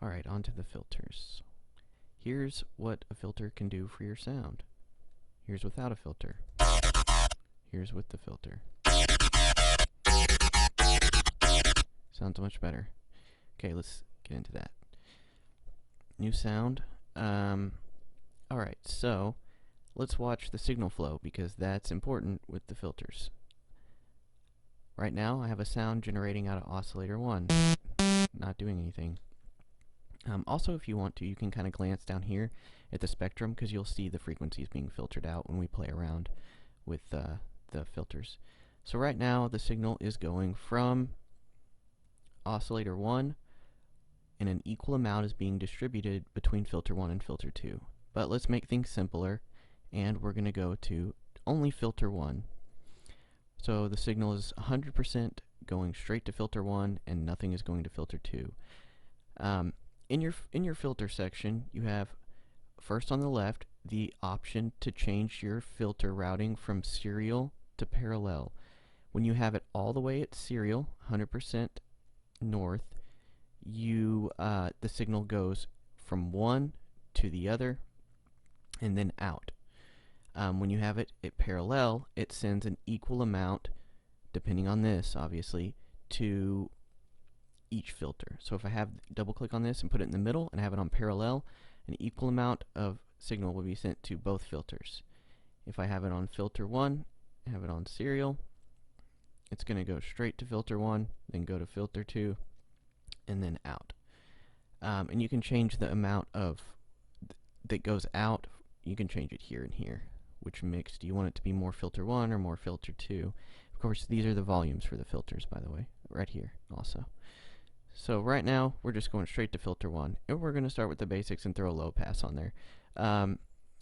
Alright, on to the filters. Here's what a filter can do for your sound. Here's without a filter. Here's with the filter. Sounds much better. Okay, let's get into that. New sound. Alright, so let's watch the signal flow because that's important with the filters. Right now I have a sound generating out of oscillator 1. Not doing anything. Also, if you want to, you can kind of glance down here at the spectrum because you'll see the frequencies being filtered out when we play around with the filters. So right now the signal is going from oscillator 1 and an equal amount is being distributed between filter 1 and filter 2. But let's make things simpler and we're going to go to only filter 1. So the signal is 100% going straight to filter 1 and nothing is going to filter 2. In your filter section, you have first on the left the option to change your filter routing from serial to parallel. When you have it all the way at serial, 100% north, the signal goes from one to the other and then out. When you have it at parallel, it sends an equal amount, depending on this, obviously, to each filter. So if I have double click on this and put it in the middle and have it on parallel, an equal amount of signal will be sent to both filters. If I have it on filter 1, have it on serial, it's going to go straight to filter 1, then go to filter 2, and then out. And you can change the amount of that goes out. You can change it here and here. Which mix? Do you want it to be more filter 1 or more filter 2? Of course, these are the volumes for the filters, by the way, right here also. So right now, we're just going straight to filter 1. And we're going to start with the basics and throw a low pass on there.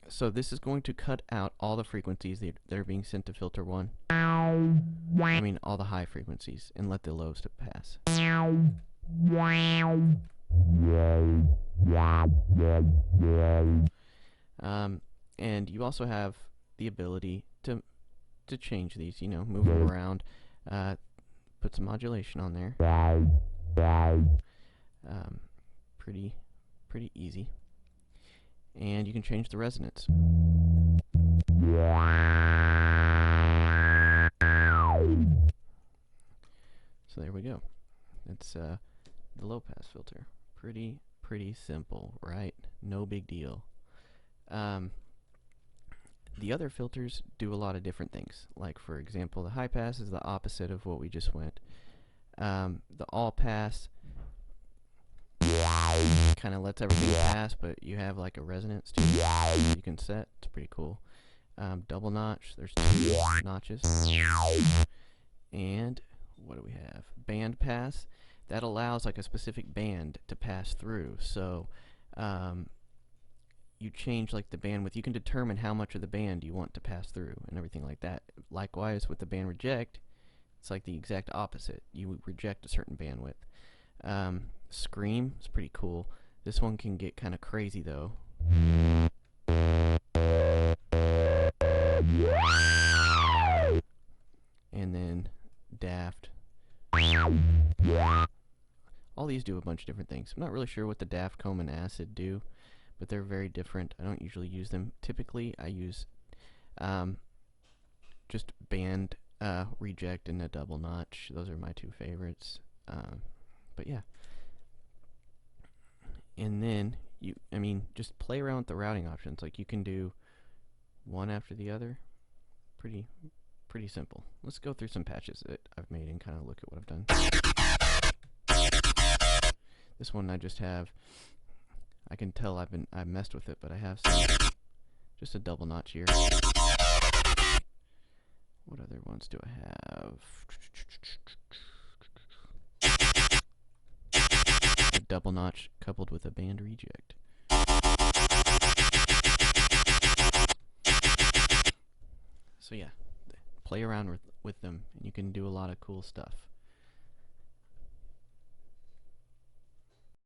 So this is going to cut out all the frequencies that are being sent to filter 1. I mean, all the high frequencies, and let the lows to pass. And you also have the ability to change these, move them around, put some modulation on there. Pretty easy. And you can change the resonance. So there we go. That's the low pass filter. Pretty simple, right? No big deal. The other filters do a lot of different things. Like, for example, the high pass is the opposite of what we just went. The all pass kind of lets everything pass, but you have like a resonance too you can set. It's pretty cool. Double notch, there's 2 notches. And what do we have? Band pass. That allows like a specific band to pass through. So you change like the bandwidth. You can determine how much of the band you want to pass through and everything like that. Likewise with the band reject, it's like the exact opposite. You reject a certain bandwidth. Scream is pretty cool. This one can get kind of crazy though. And then daft. All these do a bunch of different things. I'm not really sure what the daft, comb, and acid do, but they're very different. I don't usually use them. Typically I use just band reject and a double notch. Those are my 2 favorites. But yeah. And then just play around with the routing options. Like you can do one after the other. Pretty simple. Let's go through some patches that I've made and kind of look at what I've done. This one I just have. I can tell I've messed with it, but I have just a double notch here. What other ones do I have? A double notch coupled with a band reject. So yeah, play around with them and you can do a lot of cool stuff.